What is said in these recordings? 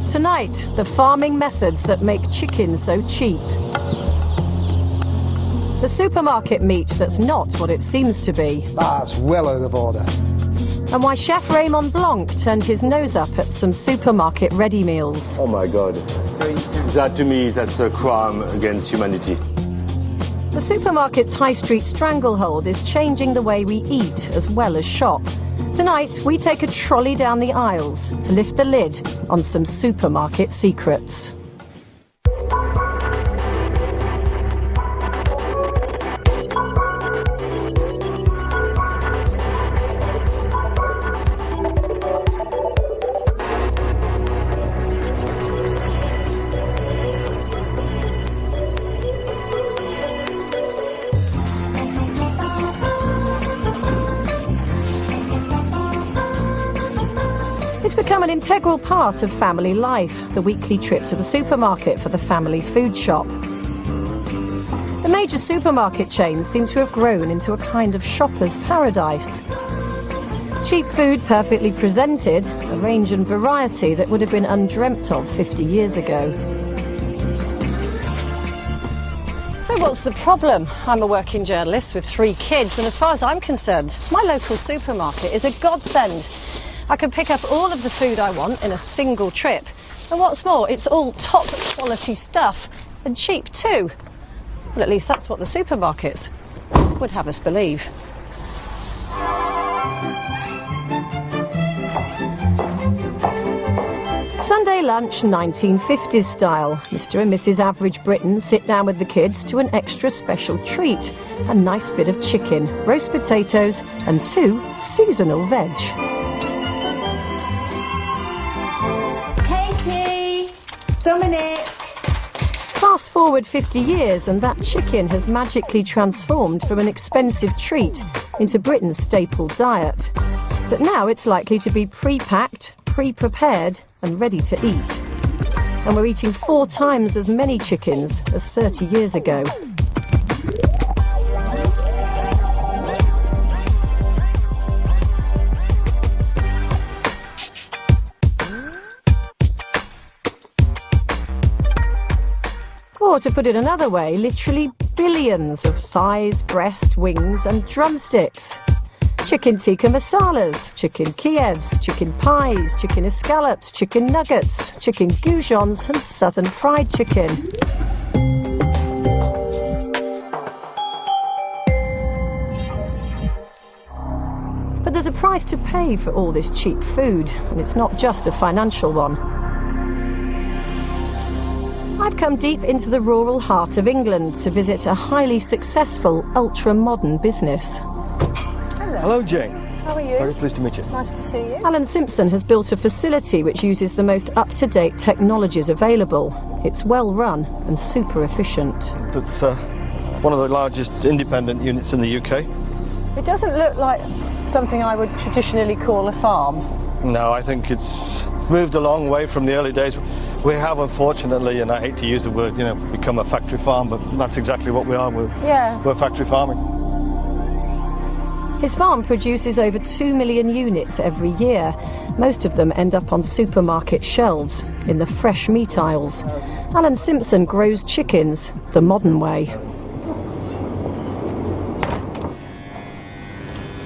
Tonight, the farming methods that make chicken so cheap. The supermarket meat that's not what it seems to be. That's well out of order. And why Chef Raymond Blanc turned his nose up at some supermarket ready meals. Oh my God. That to me, that's a crime against humanity. The supermarket's high street stranglehold is changing the way we eat as well as shop. Tonight, we take a trolley down the aisles to lift the lid on some supermarket secrets. It's become an integral part of family life, the weekly trip to the supermarket for the family food shop. The major supermarket chains seem to have grown into a kind of shopper's paradise. Cheap food perfectly presented, a range and variety that would have been undreamt of 50 years ago. So what's the problem? I'm a working journalist with 3 kids, and as far as I'm concerned, my local supermarket is a godsend. I can pick up all of the food I want in a single trip. And what's more, it's all top quality stuff, and cheap too. Well, at least that's what the supermarkets would have us believe. Sunday lunch, 1950s style. Mr. and Mrs. Average Britain sit down with the kids to an extra special treat. A nice bit of chicken, roast potatoes, and 2 seasonal veg. Dominic! Fast forward 50 years and that chicken has magically transformed from an expensive treat into Britain's staple diet. But now it's likely to be pre-packed, pre-prepared and ready to eat. And we're eating 4 times as many chickens as 30 years ago. Or to put it another way, literally billions of thighs, breast, wings and drumsticks. Chicken tikka masalas, chicken Kievs, chicken pies, chicken escallops, chicken nuggets, chicken goujons and southern fried chicken. But there's a price to pay for all this cheap food, and it's not just a financial one. I've come deep into the rural heart of England to visit a highly successful, ultra-modern business. Hello. Hello, Jane. How are you? Very pleased to meet you. Nice to see you. Alan Simpson has built a facility which uses the most up-to-date technologies available. It's well run and super efficient. That's one of the largest independent units in the UK. It doesn't look like something I would traditionally call a farm. No, I think it's moved a long way from the early days. We have, unfortunately, and I hate to use the word, become a factory farm, but that's exactly what we are. We're factory farming. His farm produces over 2 million units every year. Most of them end up on supermarket shelves, in the fresh meat aisles. Alan Simpson grows chickens the modern way.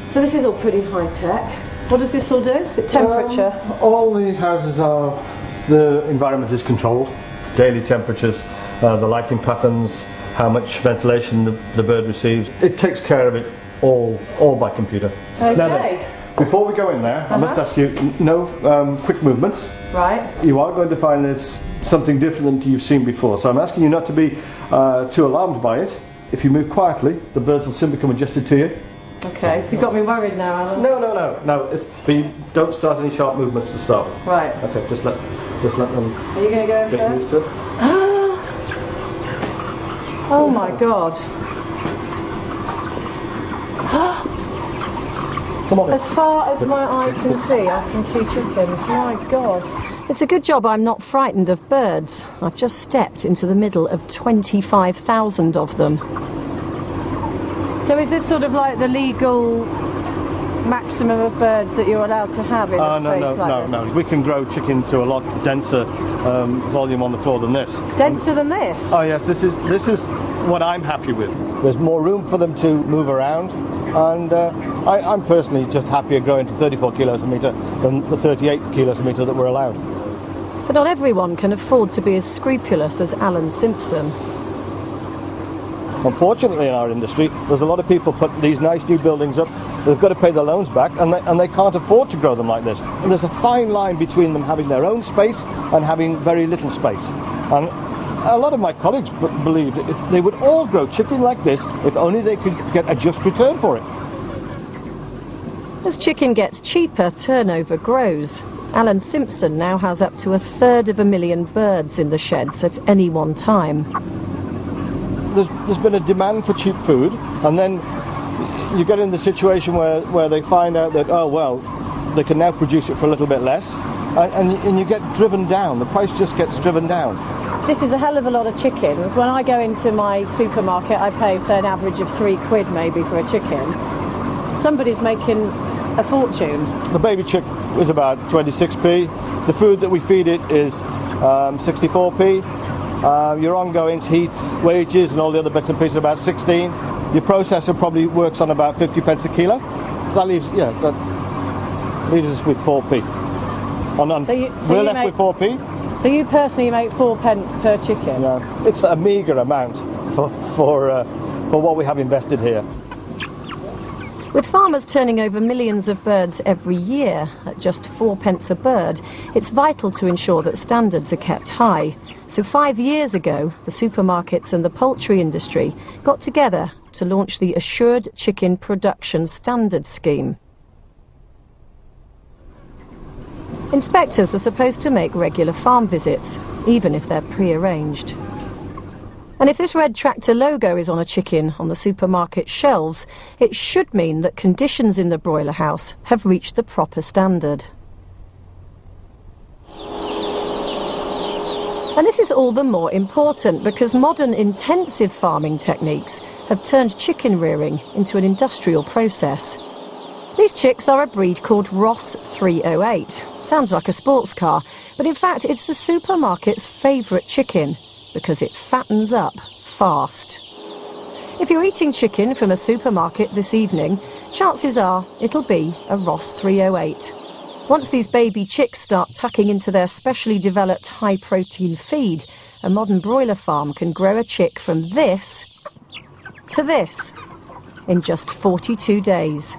So this is all pretty high-tech. What does this all do? Is it temperature? All the houses are, the environment is controlled. Daily temperatures, the lighting patterns, how much ventilation the bird receives. It takes care of it all by computer. Okay. Now then, before we go in there, I must ask you, no quick movements. Right. You are going to find this something different than you've seen before. So I'm asking you not to be too alarmed by it. If you move quietly, the birds will soon become adjusted to you. Okay, you got me worried now, Alan. No. But you don't start any sharp movements to start with. Right. Okay, just let them Are you going to go in get first? used to it. Oh my God. Come on. As far as my eye can see, I can see chickens. My God. It's a good job I'm not frightened of birds. I've just stepped into the middle of 25,000 of them. So is this sort of like the legal maximum of birds that you're allowed to have in a space like this? No. We can grow chicken to a lot denser volume on the floor than this. Denser than this? Oh yes, this is what I'm happy with. There's more room for them to move around, and I'm personally just happier growing to 34 kilos a metre than the 38 kilos a metre that we're allowed. But not everyone can afford to be as scrupulous as Alan Simpson. Unfortunately, in our industry, there's a lot of people put these nice new buildings up. They've got to pay their loans back, and they can't afford to grow them like this. And there's a fine line between them having their own space and having very little space. And a lot of my colleagues believe that if they would all grow chicken like this, if only they could get a just return for it. As chicken gets cheaper, turnover grows. Alan Simpson now has up to 1/3 birds in the sheds at any one time. There's been a demand for cheap food, and then you get in the situation where they find out that, oh well, they can now produce it for a little bit less, and you get driven down. The price just gets driven down. This is a hell of a lot of chickens. When I go into my supermarket, I pay, say, an average of £3 maybe for a chicken. Somebody's making a fortune. The baby chick is about 26p. The food that we feed it is 64p. Your ongoings, heats, wages and all the other bits and pieces about 16. Your processor probably works on about 50p a kilo. That leaves us with 4p. We're left with 4p. So you personally make 4p per chicken? Yeah, it's a meagre amount for what we have invested here. With farmers turning over millions of birds every year at just 4p a bird, it's vital to ensure that standards are kept high. So 5 years ago, the supermarkets and the poultry industry got together to launch the Assured Chicken Production Standards Scheme. Inspectors are supposed to make regular farm visits, even if they're pre-arranged. And if this red tractor logo is on a chicken on the supermarket shelves, it should mean that conditions in the broiler house have reached the proper standard. And this is all the more important because modern intensive farming techniques have turned chicken rearing into an industrial process. These chicks are a breed called Ross 308. Sounds like a sports car, but in fact it's the supermarket's favourite chicken because it fattens up fast. If you're eating chicken from a supermarket this evening, chances are it'll be a Ross 308. Once these baby chicks start tucking into their specially developed high-protein feed, a modern broiler farm can grow a chick from this to this in just 42 days.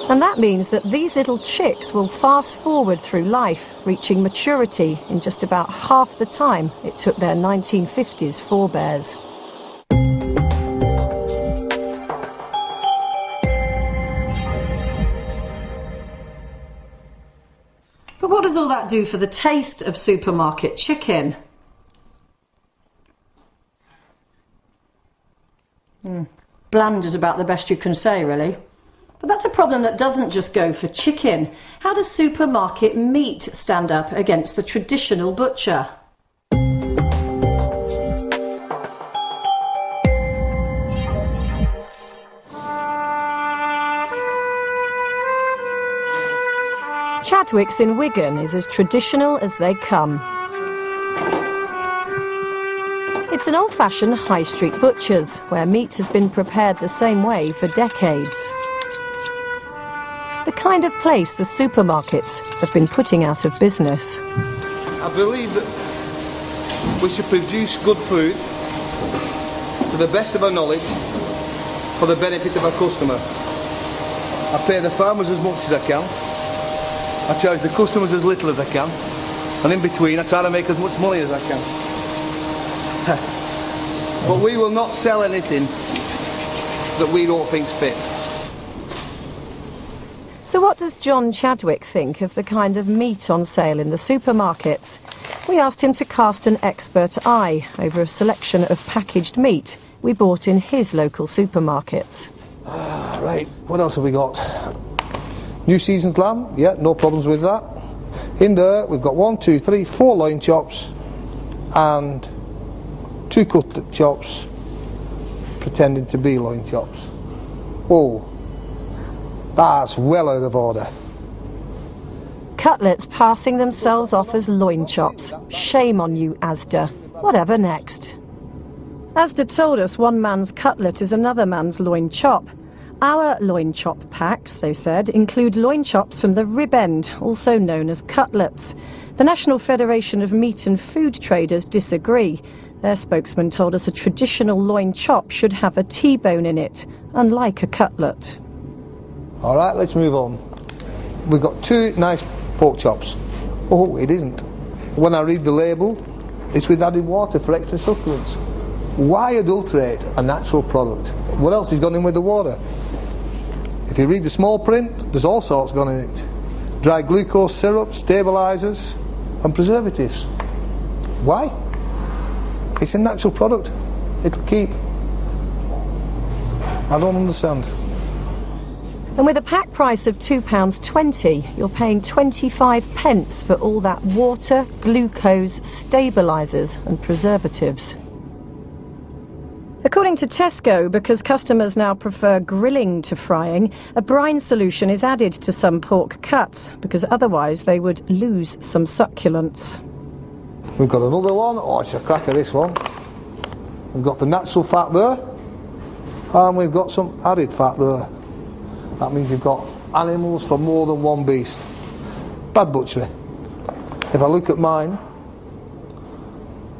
And that means that these little chicks will fast forward through life, reaching maturity in just about half the time it took their 1950s forebears. But what does all that do for the taste of supermarket chicken? Bland is about the best you can say, really. But that's a problem that doesn't just go for chicken. How does supermarket meat stand up against the traditional butcher? Chadwick's in Wigan is as traditional as they come. It's an old-fashioned high street butcher's where meat has been prepared the same way for decades. The kind of place the supermarkets have been putting out of business. I believe that we should produce good food to the best of our knowledge for the benefit of our customer. I pay the farmers as much as I can, I charge the customers as little as I can, and in between I try to make as much money as I can. But we will not sell anything that we don't think's fit. So what does John Chadwick think of the kind of meat on sale in the supermarkets? We asked him to cast an expert eye over a selection of packaged meat we bought in his local supermarkets. Right, what else have we got? New season's lamb, yeah, no problems with that. In there we've got 4 loin chops and 2 cutlet chops pretending to be loin chops. Oh, that's well out of order. Cutlets passing themselves off as loin chops. Shame on you, Asda. Whatever next? Asda told us one man's cutlet is another man's loin chop. Our loin chop packs, they said, include loin chops from the rib end, also known as cutlets. The National Federation of Meat and Food Traders disagree. Their spokesman told us a traditional loin chop should have a T-bone in it, unlike a cutlet. All right, let's move on. We've got two nice pork chops. Oh, it isn't. When I read the label, it's with added water for extra succulence. Why adulterate a natural product? What else has gone in with the water? If you read the small print, there's all sorts gone in it. Dry glucose syrup, stabilisers and preservatives. Why? It's a natural product. It'll keep. I don't understand. And with a pack price of £2.20, you're paying 25 pence for all that water, glucose, stabilisers and preservatives. According to Tesco, because customers now prefer grilling to frying, a brine solution is added to some pork cuts, because otherwise they would lose some succulence. We've got another one. Oh, it's a cracker, this one. We've got the natural fat there, and we've got some added fat there. That means you've got animals from more than one beast. Bad butchery. If I look at mine,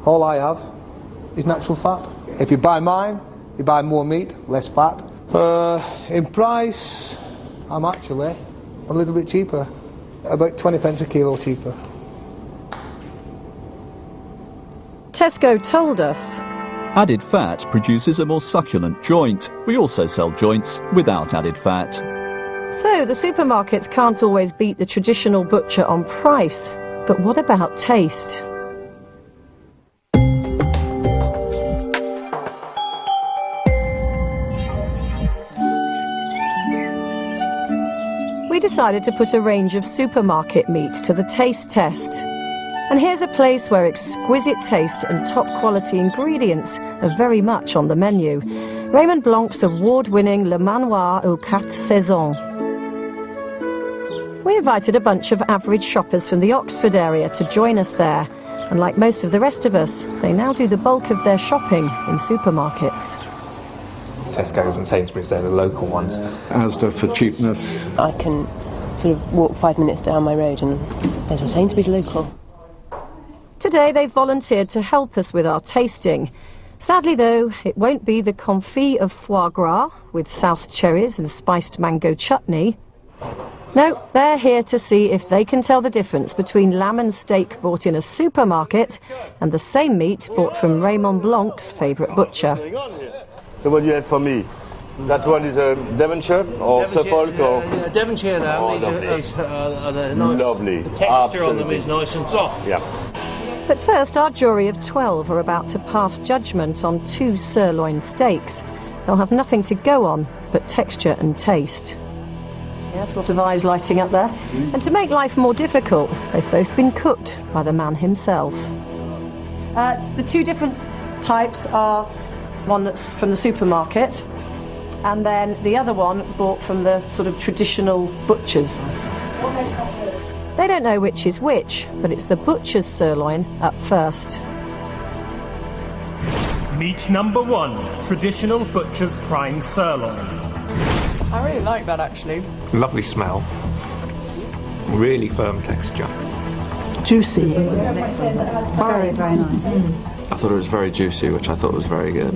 all I have is natural fat. If you buy mine, you buy more meat, less fat. In price, I'm actually a little bit cheaper. About 20 pence a kilo cheaper. Tesco told us. Added fat produces a more succulent joint. We also sell joints without added fat. So the supermarkets can't always beat the traditional butcher on price. But what about taste? We decided to put a range of supermarket meat to the taste test. And here's a place where exquisite taste and top quality ingredients are very much on the menu. Raymond Blanc's award-winning Le Manoir aux Quatre Saisons. We invited a bunch of average shoppers from the Oxford area to join us there. And like most of the rest of us, they now do the bulk of their shopping in supermarkets. Tesco's and Sainsbury's, they're the local ones. Asda for cheapness. I can sort of walk 5 minutes down my road and there's a Sainsbury's local. Today they've volunteered to help us with our tasting. Sadly though, it won't be the confit of foie gras with soused cherries and spiced mango chutney. No, they're here to see if they can tell the difference between lamb and steak bought in a supermarket and the same meat bought from Raymond Blanc's favourite butcher. So what do you have for me? That one is a Devonshire or Suffolk or Devonshire lamb. Oh, These are nice. Lovely. The texture Absolutely. on them is nice and soft. Yeah. But first, our jury of 12 are about to pass judgment on 2 sirloin steaks. They'll have nothing to go on but texture and taste. Yes, a lot of eyes lighting up there. And to make life more difficult, they've both been cooked by the man himself. The 2 different types are one that's from the supermarket and then the other one bought from the sort of traditional butchers. What makes that good? They don't know which is which, but it's the butcher's sirloin up first. Meat number 1, traditional butcher's prime sirloin. I really like that actually. Lovely smell. Really firm texture. Juicy. Very, very nice. I thought it was very juicy, which I thought was very good.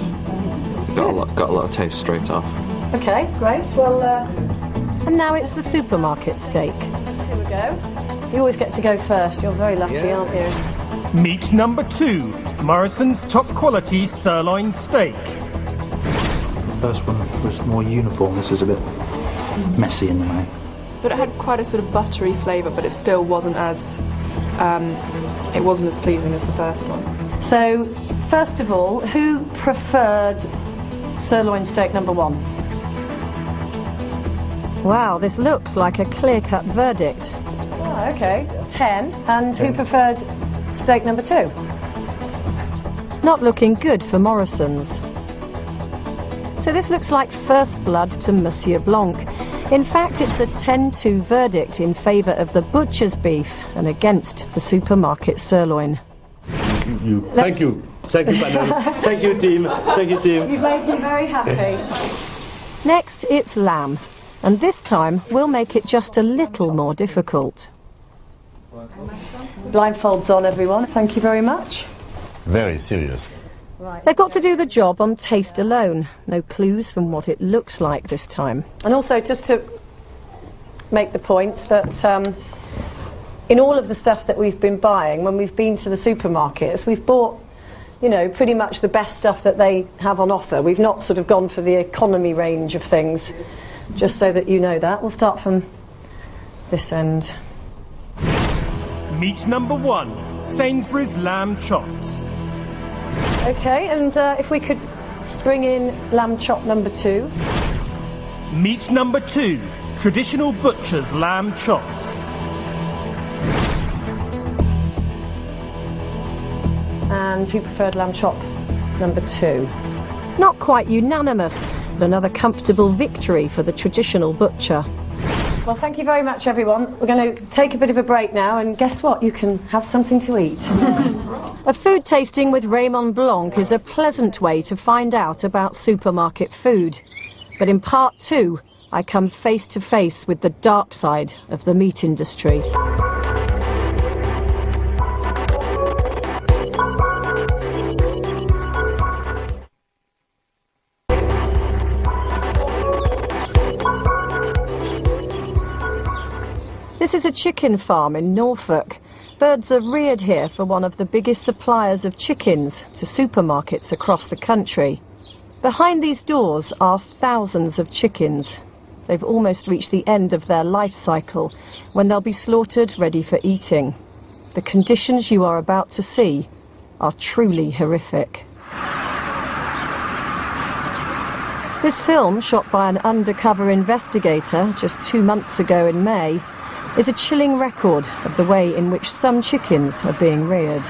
Got a lot of taste straight off. Okay, great. Well, and now it's the supermarket steak. Here we go. You always get to go first. You're very lucky, aren't you? Meat number 2, Morrison's top quality sirloin steak. The first one was more uniform. This is a bit messy in the main. But it had quite a sort of buttery flavour, but it still wasn't as pleasing as the first one. So, first of all, who preferred sirloin steak number 1? Wow, this looks like a clear-cut verdict. Oh, okay. 10. And who preferred steak number 2? Not looking good for Morrison's. So this looks like first blood to Monsieur Blanc. In fact, it's a 10-2 verdict in favour of the butcher's beef and against the supermarket sirloin. Thank you. Thank you, panel. Thank you, team. Thank you, team. You've made me very happy. Next, it's lamb. And this time, we'll make it just a little more difficult. Blindfolds on, everyone. Thank you very much. Very serious. They've got to do the job on taste alone. No clues from what it looks like this time. And also, just to make the point that in all of the stuff that we've been buying, when we've been to the supermarkets, we've bought, you know, pretty much the best stuff that they have on offer. We've not sort of gone for the economy range of things, just so that you know that. We'll start from this end. Meat number 1, Sainsbury's lamb chops. OK, and if we could bring in lamb chop number 2. Meat number 2, traditional butcher's lamb chops. And who preferred lamb chop number 2? Not quite unanimous, but another comfortable victory for the traditional butcher. Well, thank you very much, everyone. We're going to take a bit of a break now, and guess what? You can have something to eat. A food tasting with Raymond Blanc is a pleasant way to find out about supermarket food. But in part 2, I come face to face with the dark side of the meat industry. This is a chicken farm in Norfolk. Birds are reared here for one of the biggest suppliers of chickens to supermarkets across the country. Behind these doors are thousands of chickens. They've almost reached the end of their life cycle when they'll be slaughtered ready for eating. The conditions you are about to see are truly horrific. This film, shot by an undercover investigator just 2 months ago in May, is a chilling record of the way in which some chickens are being reared.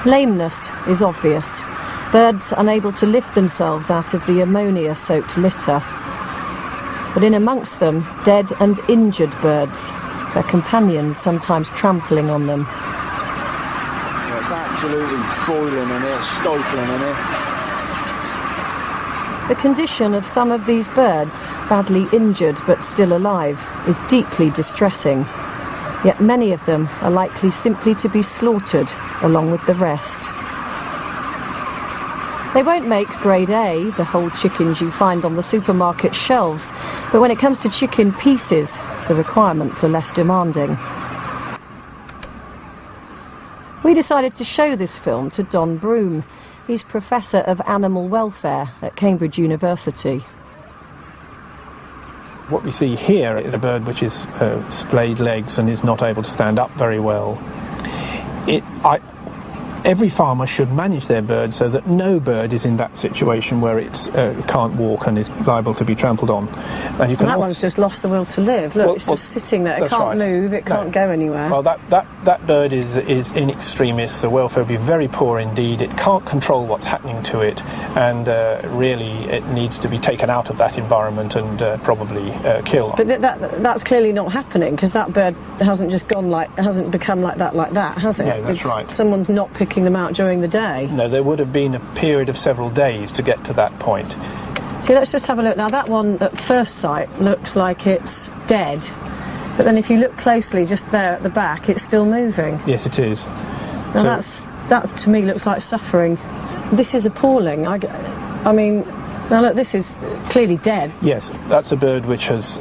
Lameness is obvious. Birds unable to lift themselves out of the ammonia-soaked litter. But in amongst them, dead and injured birds, their companions sometimes trampling on them. It's absolutely boiling in here, stifling in here. The condition of some of these birds, badly injured but still alive, is deeply distressing. Yet many of them are likely simply to be slaughtered along with the rest. They won't make grade A, the whole chickens you find on the supermarket shelves, but when it comes to chicken pieces, the requirements are less demanding. We decided to show this film to Don Broom. He's Professor of Animal Welfare at Cambridge University. What we see here is a bird which is splayed legs and is not able to stand up very well. Every farmer should manage their bird so that no bird is in that situation where it can't walk and is liable to be trampled on. And that one's just lost the will to live. Look, it's just sitting there. It can't move, it can't go anywhere. Well, that bird is in extremis. The welfare will be very poor indeed. It can't control what's happening to it, and really it needs to be taken out of that environment and probably killed. But that's clearly not happening, because that bird hasn't become like that, has it? No, that's right. Someone's not picking them out during the day. No, there would have been a period of several days to get to that point. See, let's just have a look. Now, that one at first sight looks like it's dead, but then if you look closely just there at the back, it's still moving. Yes, it is. Now, that to me looks like suffering. This is appalling. I mean, now look, this is clearly dead. Yes, that's a bird which has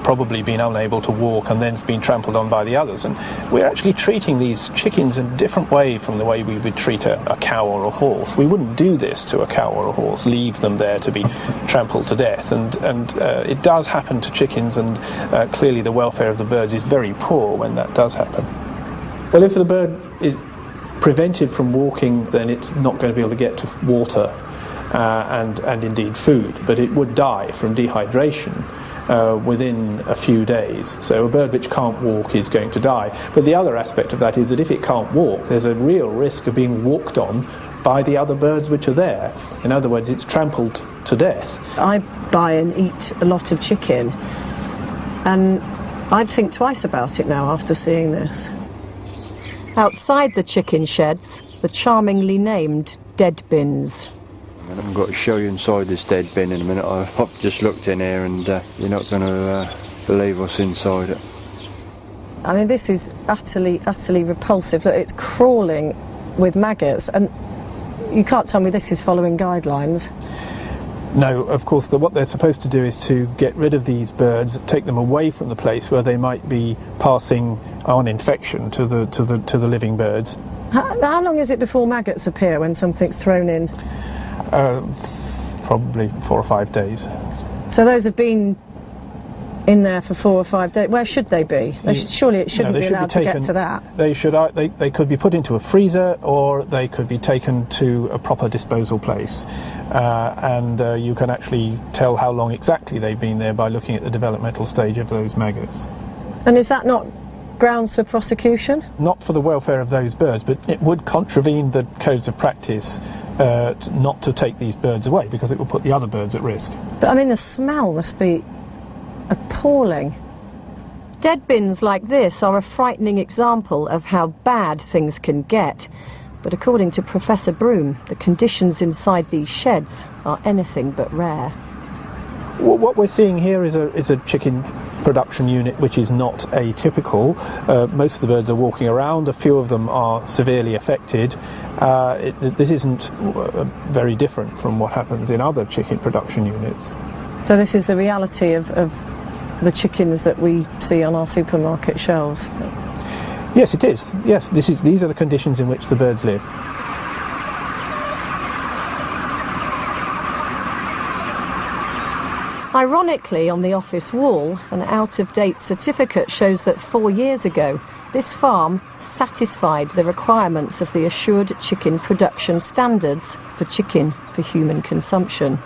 probably been unable to walk and then's been trampled on by the others. And we're actually treating these chickens in a different way from the way we would treat a cow or a horse. We wouldn't do this to a cow or a horse, leave them there to be trampled to death. And it does happen to chickens, and clearly the welfare of the birds is very poor when that does happen. Well, if the bird is prevented from walking, then it's not going to be able to get to water and indeed food, but it would die from dehydration within a few days. So a bird which can't walk is going to die. But the other aspect of that is that if it can't walk, there's a real risk of being walked on by the other birds which are there. In other words, it's trampled to death. I buy and eat a lot of chicken, and I'd think twice about it now after seeing this. Outside the chicken sheds, the charmingly named dead bins. I'm going to show you inside this dead bin in a minute. I've just looked in here and you're not going to believe what's inside it. I mean, this is utterly, utterly repulsive. Look, it's crawling with maggots, and you can't tell me this is following guidelines. No, of course, what they're supposed to do is to get rid of these birds, take them away from the place where they might be passing on infection to the living birds. How long is it before maggots appear when something's thrown in? Probably 4 or 5 days. So those have been in there for 4 or 5 days. Where should they be? Surely it shouldn't be allowed to get to that. They could be put into a freezer, or they could be taken to a proper disposal place. And you can actually tell how long exactly they've been there by looking at the developmental stage of those maggots. And is that not grounds for prosecution? Not for the welfare of those birds, but it would contravene the codes of practice not to take these birds away, because it would put the other birds at risk. But I mean, the smell must be appalling. Dead bins like this are a frightening example of how bad things can get. But according to Professor Broom, the conditions inside these sheds are anything but rare. What we're seeing here is a chicken production unit which is not atypical. Most of the birds are walking around, a few of them are severely affected. This isn't very different from what happens in other chicken production units. So this is the reality of the chickens that we see on our supermarket shelves? Yes, it is. Yes, these are the conditions in which the birds live. Ironically, on the office wall, an out-of-date certificate shows that 4 years ago, this farm satisfied the requirements of the Assured Chicken Production Standards for chicken for human consumption.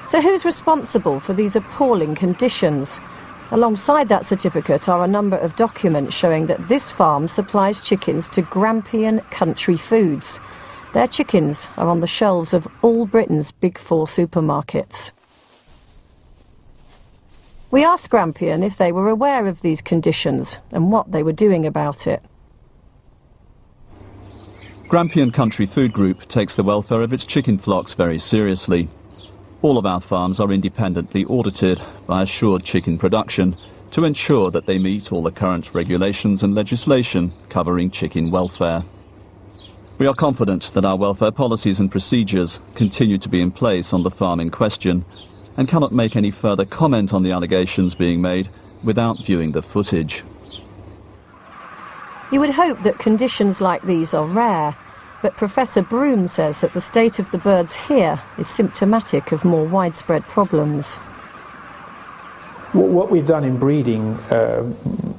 So who's responsible for these appalling conditions? Alongside that certificate are a number of documents showing that this farm supplies chickens to Grampian Country Foods. Their chickens are on the shelves of all Britain's Big Four supermarkets. We asked Grampian if they were aware of these conditions and what they were doing about it. Grampian Country Food Group takes the welfare of its chicken flocks very seriously. All of our farms are independently audited by Assured Chicken Production to ensure that they meet all the current regulations and legislation covering chicken welfare. We are confident that our welfare policies and procedures continue to be in place on the farm in question, and cannot make any further comment on the allegations being made without viewing the footage. You would hope that conditions like these are rare, but Professor Broom says that the state of the birds here is symptomatic of more widespread problems. What we've done in breeding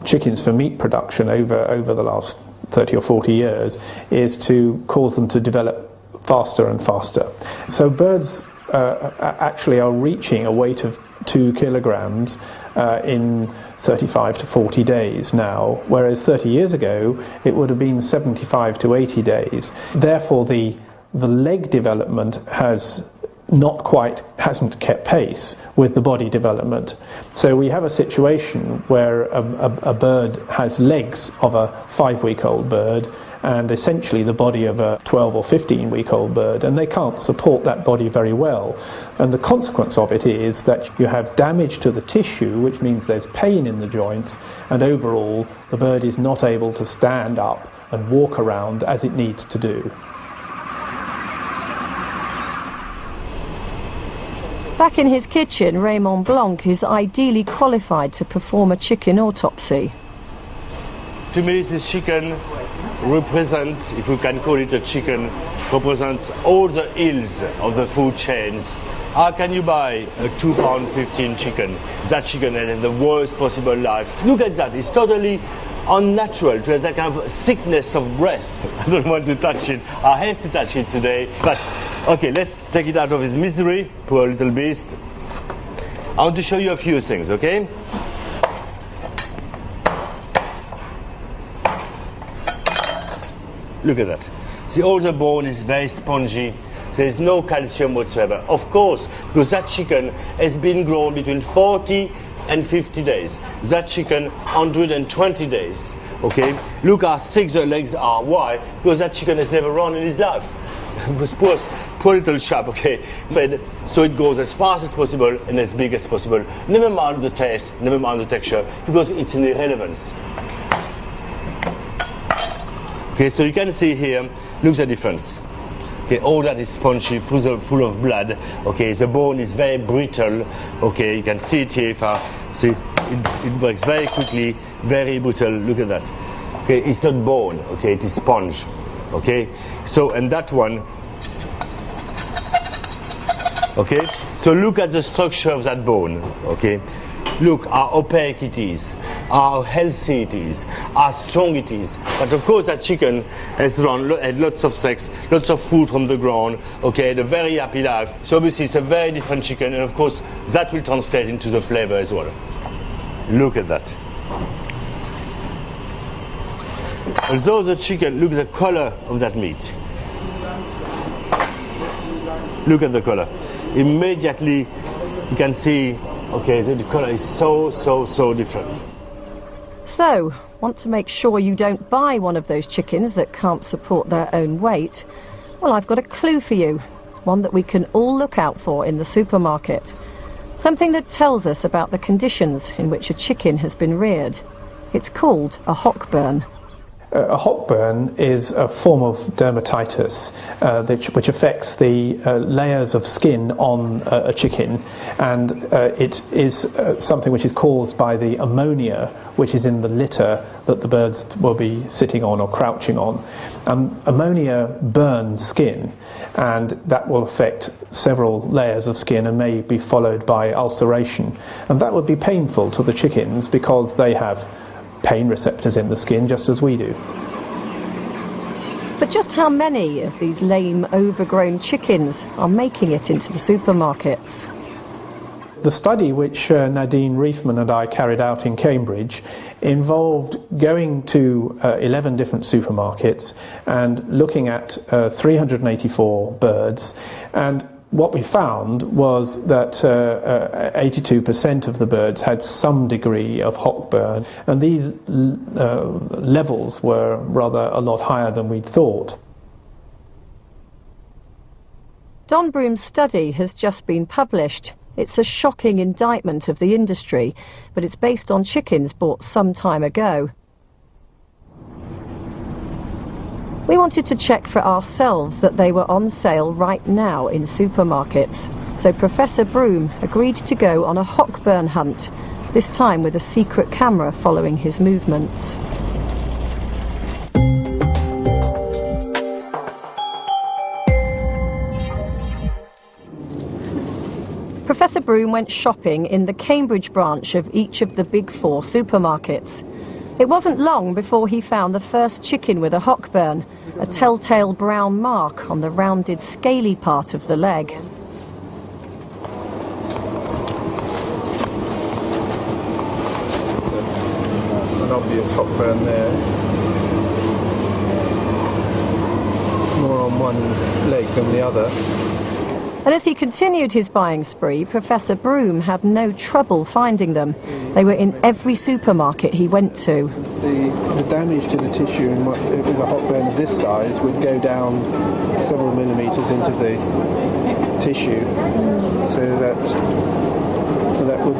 chickens for meat production over the last 30 or 40 years is to cause them to develop faster and faster. So birds actually are reaching a weight of 2 kilograms in 35 to 40 days now, whereas 30 years ago it would have been 75 to 80 days. Therefore the leg development hasn't kept pace with the body development. So we have a situation where a bird has legs of a 5-week-old bird and essentially the body of a 12 or 15-week-old bird, and they can't support that body very well. And the consequence of it is that you have damage to the tissue, which means there's pain in the joints, and overall the bird is not able to stand up and walk around as it needs to do. Back in his kitchen, Raymond Blanc is ideally qualified to perform a chicken autopsy. To me, this chicken represents, if we can call it a chicken, represents all the ills of the food chains. How can you buy a £2.15 chicken? That chicken has the worst possible life. Look at that, it's totally unnatural to have that kind of thickness of breast. I don't want to touch it. I have to touch it today. But, okay, let's take it out of his misery. Poor little beast. I want to show you a few things, okay? Look at that. The older bone is very spongy. There is no calcium whatsoever. Of course, because that chicken has been grown between 40 and 50 days. That chicken, 120 days. Okay? Look how thick the legs are. Why? Because that chicken has never run in his life. Because poor little chap, okay, fed, so it goes as fast as possible and as big as possible. Never mind the taste, never mind the texture, because it's an irrelevance. Okay, so you can see here, look at the difference. Okay, all that is spongy, full of blood. Okay, the bone is very brittle. Okay, you can see it here. If I see, it breaks very quickly, very brittle. Look at that. Okay, it's not bone. Okay, it is sponge. Okay, so and that one. Okay, so look at the structure of that bone. Okay, look how opaque it is, how healthy it is, how strong it is. But of course, that chicken has had lots of sex, lots of food from the ground. Okay, had a very happy life. So obviously, it's a very different chicken, and of course, that will translate into the flavor as well. Look at that. Although the chicken, look at the color of that meat. Look at the color. Immediately, you can see, okay, the color is so different. So, want to make sure you don't buy one of those chickens that can't support their own weight? Well, I've got a clue for you. One that we can all look out for in the supermarket. Something that tells us about the conditions in which a chicken has been reared. It's called a hockburn. A hockburn is a form of dermatitis which affects the layers of skin on a chicken, and it is something which is caused by the ammonia which is in the litter that the birds will be sitting on or crouching on. Ammonia burns skin, and that will affect several layers of skin and may be followed by ulceration, and that would be painful to the chickens because they have pain receptors in the skin just as we do. But just how many of these lame, overgrown chickens are making it into the supermarkets? The study which Nadine Riefman and I carried out in Cambridge involved going to 11 different supermarkets and looking at 384 birds, and what we found was that 82% of the birds had some degree of hockburn, and these levels were rather a lot higher than we'd thought. Don Broom's study has just been published. It's a shocking indictment of the industry, but it's based on chickens bought some time ago. We wanted to check for ourselves that they were on sale right now in supermarkets. So Professor Broom agreed to go on a hockburn hunt, this time with a secret camera following his movements. Professor Broom went shopping in the Cambridge branch of each of the big 4 supermarkets. It wasn't long before he found the first chicken with a hockburn, a telltale brown mark on the rounded, scaly part of the leg. An obvious hockburn there. More on one leg than the other. And as he continued his buying spree, Professor Broom had no trouble finding them. They were in every supermarket he went to. The damage to the tissue with a hockburn of this size would go down several millimetres into the tissue, so that would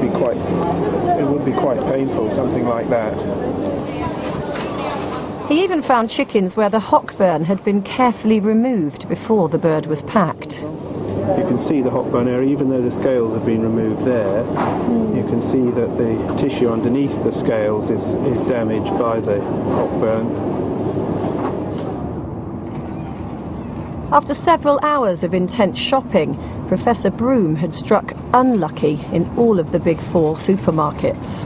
be quite painful, something like that. He even found chickens where the hockburn had been carefully removed before the bird was packed. You can see the hockburn area, even though the scales have been removed there. You can see that the tissue underneath the scales is damaged by the hockburn. After several hours of intense shopping, Professor Broom had struck unlucky in all of the big 4 supermarkets.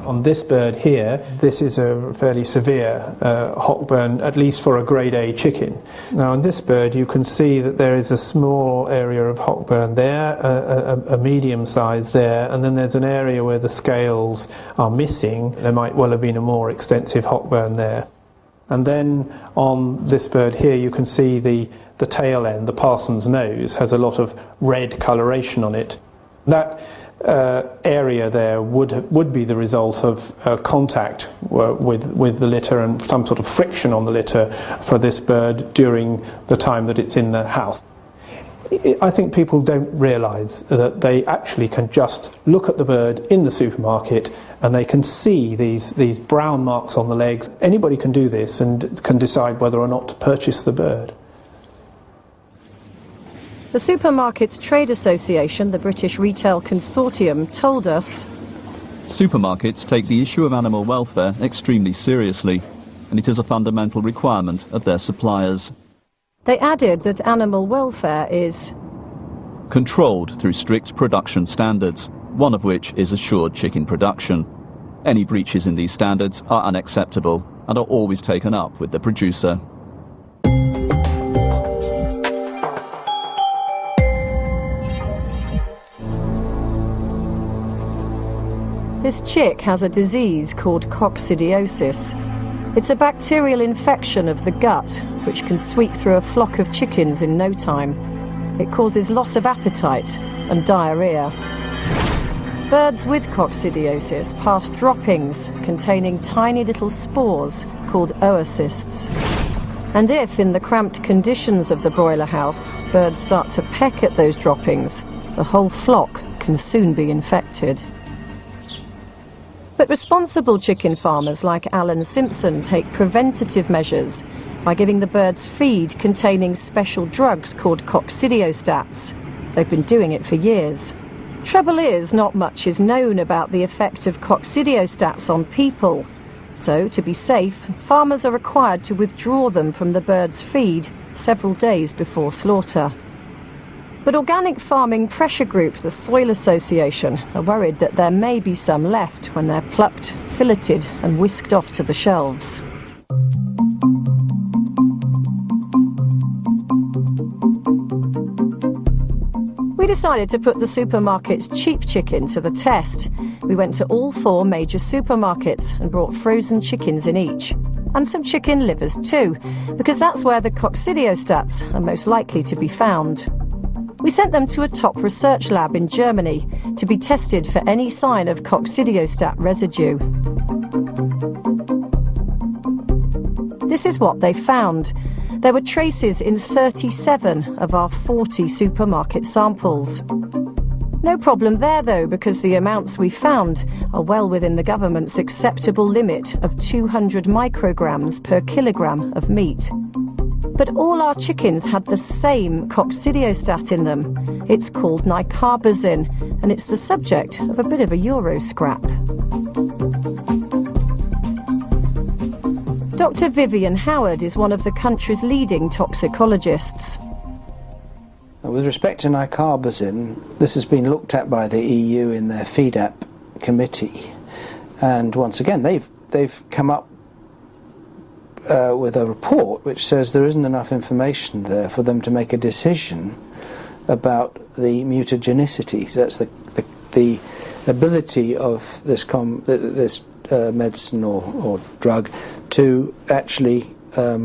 On this bird here, this is a fairly severe hockburn, at least for a grade A chicken. Now on this bird you can see that there is a small area of hockburn there, a medium size there, and then there's an area where the scales are missing. There might well have been a more extensive hockburn there. And then on this bird here you can see the tail end, the parson's nose, has a lot of red coloration on it. That area there would be the result of contact with the litter and some sort of friction on the litter for this bird during the time that it's in the house. I think people don't realise that they actually can just look at the bird in the supermarket and they can see these brown marks on the legs. Anybody can do this and can decide whether or not to purchase the bird. The Supermarkets Trade Association, the British Retail Consortium, told us supermarkets take the issue of animal welfare extremely seriously, and it is a fundamental requirement of their suppliers. They added that animal welfare is controlled through strict production standards, one of which is assured chicken production. Any breaches in these standards are unacceptable and are always taken up with the producer. This chick has a disease called coccidiosis. It's a bacterial infection of the gut which can sweep through a flock of chickens in no time. It causes loss of appetite and diarrhea. Birds with coccidiosis pass droppings containing tiny little spores called oocysts. And if, in the cramped conditions of the broiler house, birds start to peck at those droppings, the whole flock can soon be infected. But responsible chicken farmers like Alan Simpson take preventative measures by giving the birds feed containing special drugs called coccidiostats. They've been doing it for years. Trouble is, not much is known about the effect of coccidiostats on people. So, to be safe, farmers are required to withdraw them from the birds' feed several days before slaughter. But organic farming pressure group, the Soil Association, are worried that there may be some left when they're plucked, filleted and whisked off to the shelves. We decided to put the supermarket's cheap chicken to the test. We went to all 4 major supermarkets and brought frozen chickens in each. And some chicken livers too, because that's where the coccidiostats are most likely to be found. We sent them to a top research lab in Germany to be tested for any sign of coccidiostat residue. This is what they found. There were traces in 37 of our 40 supermarket samples. No problem there though, because the amounts we found are well within the government's acceptable limit of 200 micrograms per kilogram of meat. But all our chickens had the same coccidiostat in them. It's called nicarbazine, and it's the subject of a bit of a Euro scrap. Dr. Vivian Howard is one of the country's leading toxicologists. With respect to nicarbazine, this has been looked at by the EU in their FEDAP committee, and once again they've come up with a report which says there isn't enough information there for them to make a decision about the mutagenicity. So that's the ability of this medicine or drug to actually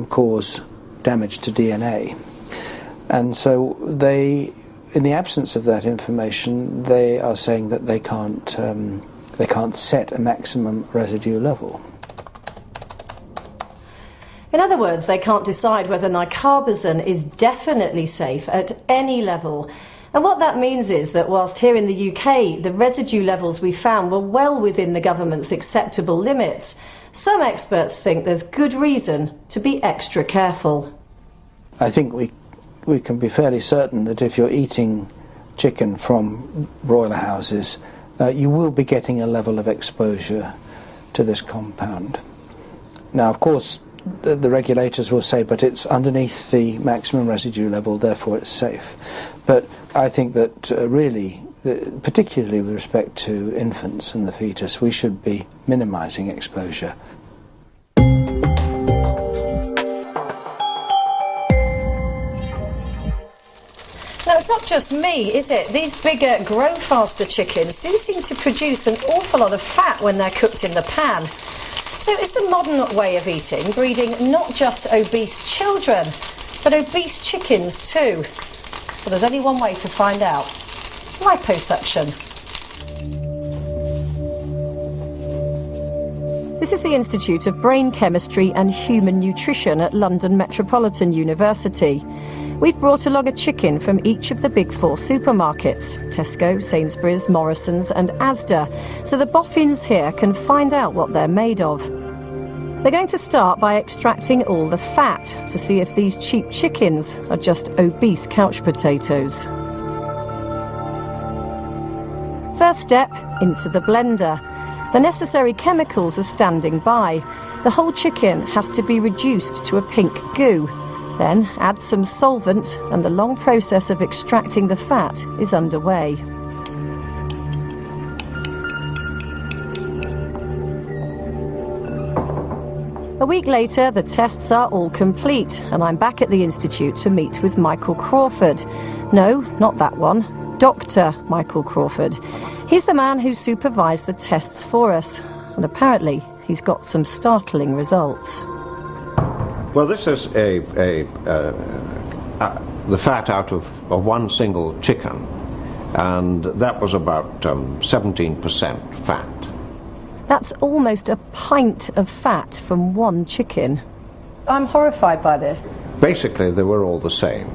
cause damage to DNA. And so they, in the absence of that information, they are saying that they can't set a maximum residue level. In other words, they can't decide whether nicarbazine is definitely safe at any level. And what that means is that whilst here in the UK the residue levels we found were well within the government's acceptable limits, some experts think there's good reason to be extra careful. I think we can be fairly certain that if you're eating chicken from broiler houses, you will be getting a level of exposure to this compound. Now, of course, the regulators will say, but it's underneath the maximum residue level, therefore it's safe. But I think that really, particularly with respect to infants and the fetus, we should be minimising exposure. Now, it's not just me, is it? These bigger, grow-faster chickens do seem to produce an awful lot of fat when they're cooked in the pan. So is the modern way of eating breeding not just obese children, but obese chickens too? Well, there's only one way to find out. Liposuction. This is the Institute of Brain Chemistry and Human Nutrition at London Metropolitan University. We've brought along a chicken from each of the big 4 supermarkets, Tesco, Sainsbury's, Morrison's and Asda, so the boffins here can find out what they're made of. They're going to start by extracting all the fat to see if these cheap chickens are just obese couch potatoes. First step, into the blender. The necessary chemicals are standing by. The whole chicken has to be reduced to a pink goo. Then add some solvent and the long process of extracting the fat is underway. A week later, the tests are all complete, and I'm back at the Institute to meet with Michael Crawford. No, not that one. Dr. Michael Crawford. He's the man who supervised the tests for us, and apparently he's got some startling results. Well, this is the fat out of one single chicken, and that was about 17% fat. That's almost a pint of fat from one chicken. I'm horrified by this. Basically, they were all the same.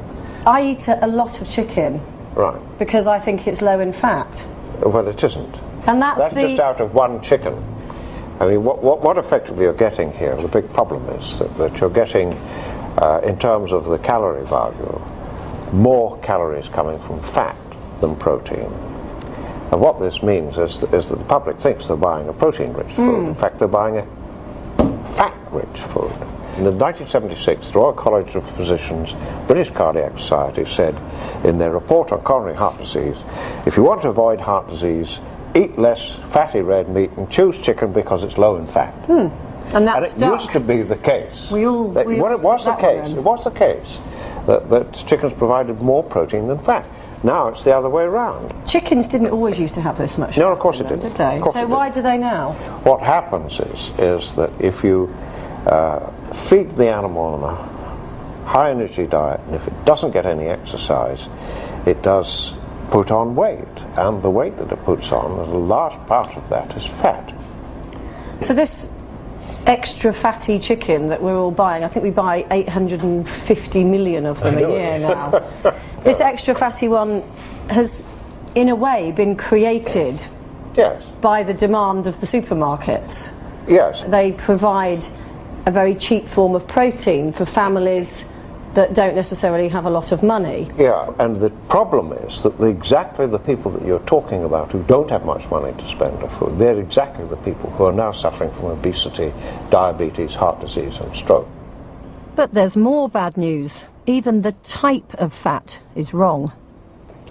I eat a lot of chicken. Right. Because I think it's low in fat. Well, it isn't. And that's just out of one chicken. I mean, what effectively you're getting here, the big problem is that you're getting, in terms of the calorie value, more calories coming from fat than protein. And what this means is that the public thinks they're buying a protein-rich food. In fact, they're buying a fat-rich food. In 1976, the Royal College of Physicians, British Cardiac Society said in their report on coronary heart disease, if you want to avoid heart disease, eat less fatty red meat and choose chicken because it's low in fat. And that's it used to be the case. It was the case that chickens provided more protein than fat. Now it's the other way around. Chickens didn't always used to have this much fat. No, of course it didn't. Did they? So why do they now? What happens is that if you feed the animal on a high energy diet, and if it doesn't get any exercise, it does put on weight, and the weight that it puts on, a large part of that is fat. So this extra fatty chicken that we're all buying, I think we buy 850 million of them a year now. This extra fatty one has, in a way, been created by the demand of the supermarkets. Yes. They provide a very cheap form of protein for families that don't necessarily have a lot of money. Yeah, and the problem is that exactly the people that you're talking about who don't have much money to spend on food, they're exactly the people who are now suffering from obesity, diabetes, heart disease and stroke. But there's more bad news. Even the type of fat is wrong.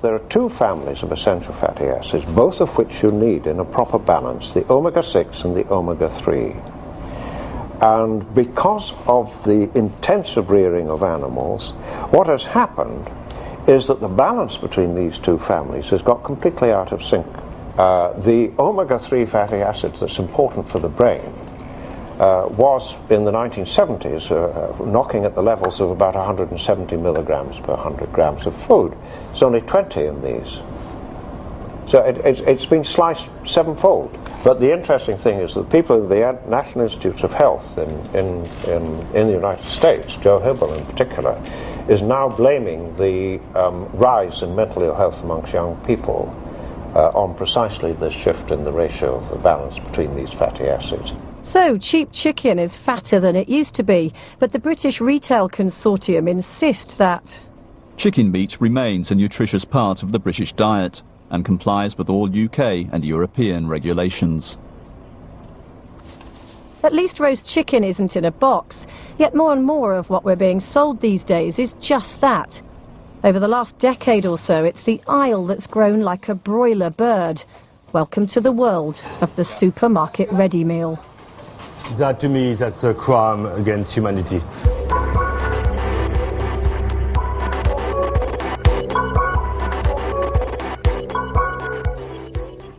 There are 2 families of essential fatty acids, both of which you need in a proper balance, the omega-6 and the omega-3. And because of the intensive rearing of animals, what has happened is that the balance between these 2 families has got completely out of sync. The omega-3 fatty acids that's important for the brain was, in the 1970s, knocking at the levels of about 170 milligrams per 100 grams of food. There's only 20 in these. So it's been sliced 7-fold. But the interesting thing is that people at the National Institutes of Health in the United States, Joe Hibble in particular, is now blaming the rise in mental ill health amongst young people on precisely this shift in the ratio of the balance between these fatty acids. So, cheap chicken is fatter than it used to be, but the British Retail Consortium insist that chicken meat remains a nutritious part of the British diet and complies with all UK and European regulations. At least roast chicken isn't in a box, yet more and more of what we're being sold these days is just that. Over the last decade or so, it's the aisle that's grown like a broiler bird. Welcome to the world of the supermarket ready meal. That, to me, that's a crime against humanity.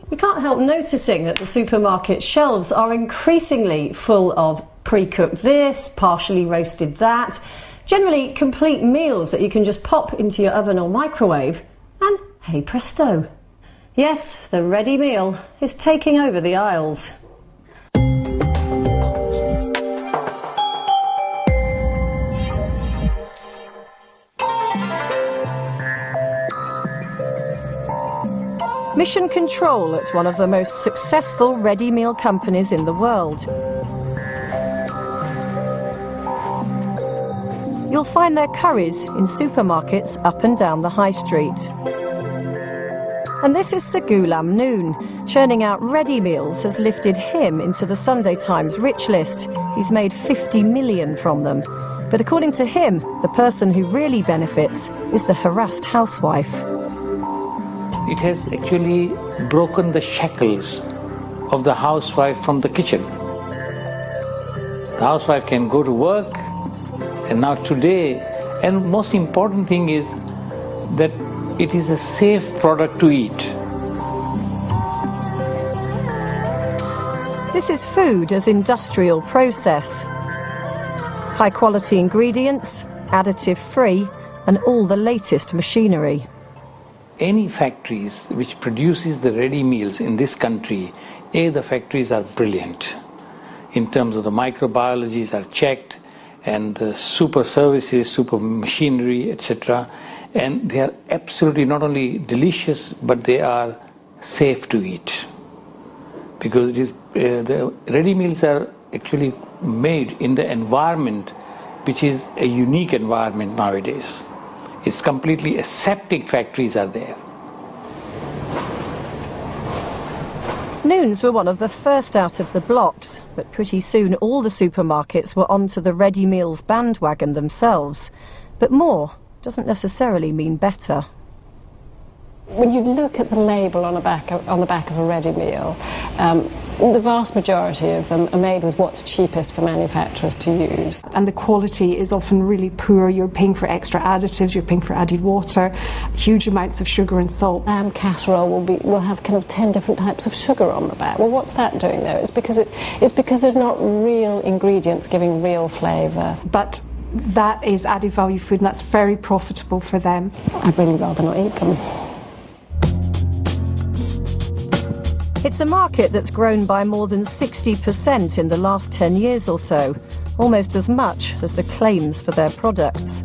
You can't well noticing that the supermarket shelves are increasingly full of pre-cooked this, partially roasted that, generally complete meals that you can just pop into your oven or microwave, and hey presto. Yes, the ready meal is taking over the aisles. Mission Control at one of the most successful ready meal companies in the world. You'll find their curries in supermarkets up and down the high street. And this is Sir Ghulam Noon. Churning out ready meals has lifted him into the Sunday Times rich list. He's made 50 million from them. But according to him, the person who really benefits is the harassed housewife. It has actually broken the shackles of the housewife from the kitchen. The housewife can go to work, and now today, and most important thing is that it is a safe product to eat. This is food as industrial process. High quality ingredients, additive free, and all the latest machinery. Any factories which produces the ready meals in this country, the factories are brilliant. In terms of the microbiologies are checked, and the super services, super machinery, etc. And they are absolutely not only delicious, but they are safe to eat. Because the ready meals are actually made in the environment, which is a unique environment nowadays. It's completely aseptic factories are there. Noons were one of the first out of the blocks, but pretty soon all the supermarkets were onto the ready meals bandwagon themselves. But more doesn't necessarily mean better. When you look at the label on the back of a ready meal, the vast majority of them are made with what's cheapest for manufacturers to use. And the quality is often really poor. You're paying for extra additives, you're paying for added water, huge amounts of sugar and salt. Lamb casserole will have kind of 10 different types of sugar on the back. Well, what's that doing though? It's because they're not real ingredients giving real flavour. But that is added value food, and that's very profitable for them. I'd really rather not eat them. It's a market that's grown by more than 60% in the last 10 years or so, almost as much as the claims for their products.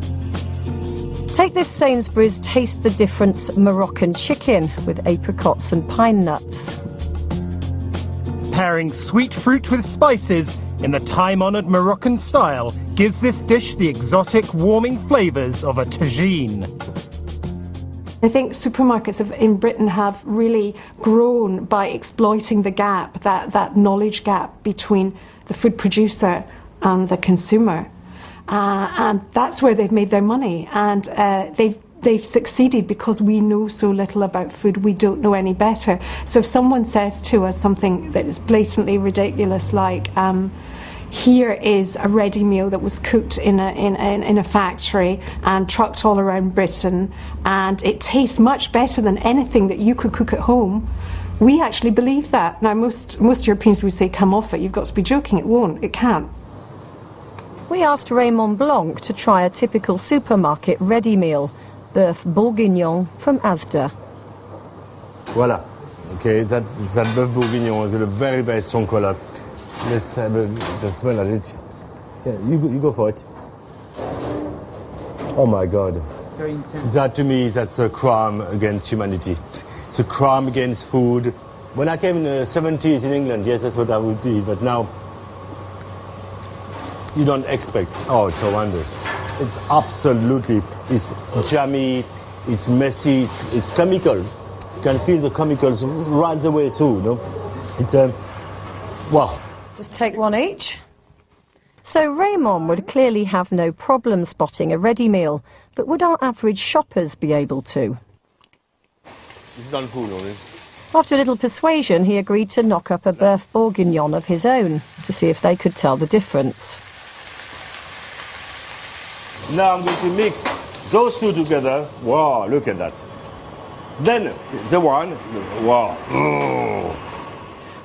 Take this Sainsbury's Taste the Difference Moroccan chicken with apricots and pine nuts. Pairing sweet fruit with spices in the time-honoured Moroccan style gives this dish the exotic, warming flavours of a tagine. I think supermarkets in Britain have really grown by exploiting the gap, that knowledge gap between the food producer and the consumer. And that's where they've made their money. And they've succeeded because we know so little about food, we don't know any better. So if someone says to us something that is blatantly ridiculous, like, here is a ready meal that was cooked in a factory and trucked all around Britain, and it tastes much better than anything that you could cook at home, we actually believe that. Now most Europeans would say, come off it, you've got to be joking. It won't, it can't. We asked Raymond Blanc to try a typical supermarket ready meal, Bœuf Bourguignon from Asda. Voilà, okay, that Bœuf Bourguignon is with a very, very strong colour. Let's have the smell of it. Yeah, you go for it. Oh my God. Very intense. That to me, that's a crime against humanity. It's a crime against food. When I came in the 70s in England, yes, that's what I would do. But now, you don't expect. Oh, it's horrendous. It's absolutely, it's jammy, it's messy, it's chemical. You can feel the chemicals right the way through, no? It's, wow. Just take one each. So Raymond would clearly have no problem spotting a ready meal, but would our average shoppers be able to? It's done food, only. After a little persuasion, he agreed to knock up a Bœuf Bourguignon of his own to see if they could tell the difference. Now I'm going to mix those two together. Wow, look at that. Then the one, wow. Oh.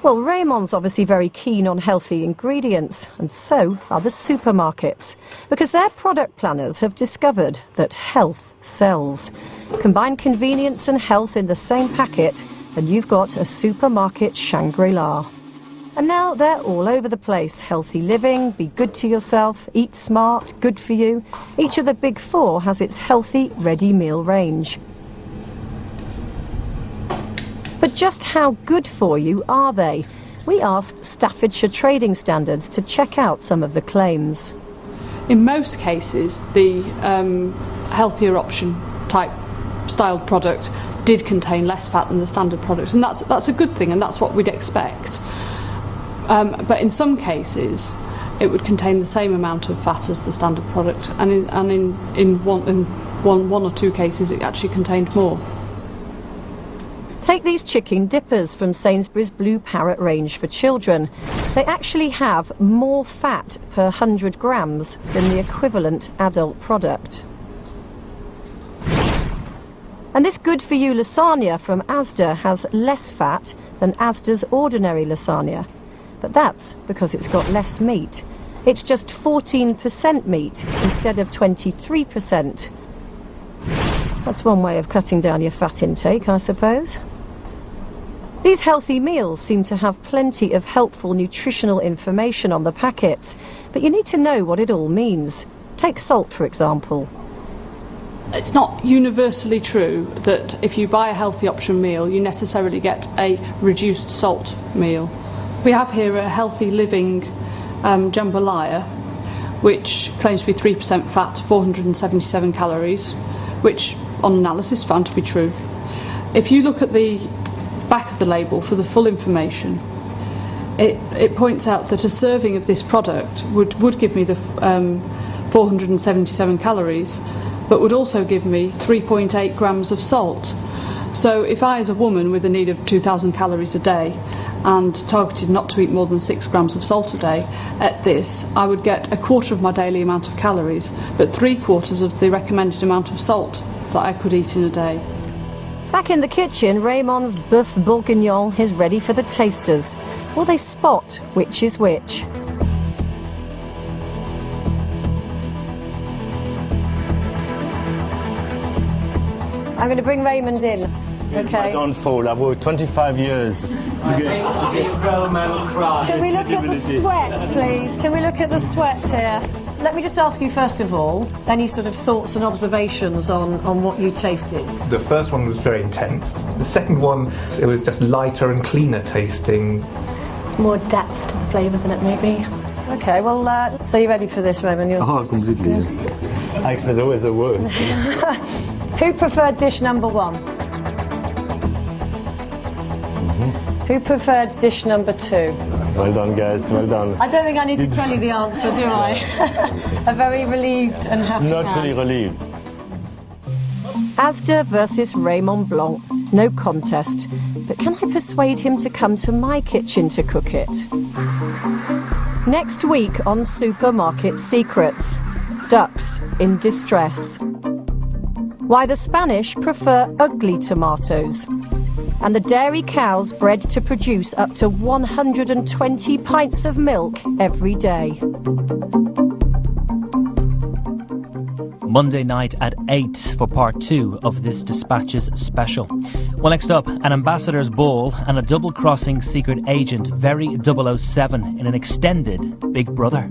Well, Raymond's obviously very keen on healthy ingredients, and so are the supermarkets, because their product planners have discovered that health sells. Combine convenience and health in the same packet, and you've got a supermarket Shangri-La. And now they're all over the place. Healthy living, be good to yourself, eat smart, good for you. Each of the big four has its healthy, ready meal range. But just how good for you are they? We asked Staffordshire Trading Standards to check out some of the claims. In most cases, the healthier option type styled product did contain less fat than the standard product, and that's a good thing, and that's what we'd expect. But in some cases, it would contain the same amount of fat as the standard product, and in one or two cases, it actually contained more. Take these chicken dippers from Sainsbury's Blue Parrot range for children. They actually have more fat per 100 grams than the equivalent adult product. And this good-for-you lasagna from Asda has less fat than Asda's ordinary lasagna. But that's because it's got less meat. It's just 14% meat instead of 23%. That's one way of cutting down your fat intake, I suppose. These healthy meals seem to have plenty of helpful nutritional information on the packets, but you need to know what it all means. Take salt, for example. It's not universally true that if you buy a healthy option meal, you necessarily get a reduced salt meal. We have here a healthy living jambalaya, which claims to be 3% fat, 477 calories, which on analysis found to be true. If you look at the back of the label for the full information, it points out that a serving of this product would give me the 477 calories, but would also give me 3.8 grams of salt. So if I, as a woman with a need of 2,000 calories a day and targeted not to eat more than 6 grams of salt a day, at this I would get a quarter of my daily amount of calories, but 3/4 of the recommended amount of salt that I could eat in a day. Back in the kitchen, Raymond's boeuf bourguignon is ready for the tasters. Will they spot which is which? I'm going to bring Raymond in. Okay. Don't fall. I've worked 25 years to get. Can we look at the sweat, please? Can we look at the sweat here? Let me just ask you, first of all, any sort of thoughts and observations on what you tasted? The first one was very intense. The second one, it was just lighter and cleaner tasting. It's more depth to the flavours in it, maybe. Okay, well, so you're ready for this, Raymond? Oh, completely. I expect always the worst. Who preferred dish number one? Who preferred dish number two? Well done, guys, well done. I don't think I need to tell you the answer, do I? A very relieved and happy Not man. really relieved. Asda versus Raymond Blanc. No contest. But can I persuade him to come to my kitchen to cook it? Next week on Supermarket Secrets. Ducks in distress. Why the Spanish prefer ugly tomatoes. And the dairy cows bred to produce up to 120 pints of milk every day. Monday night at 8 for part 2 of this Dispatches special. Well, next up, an ambassador's ball and a double-crossing secret agent, Very 007, in an extended Big Brother.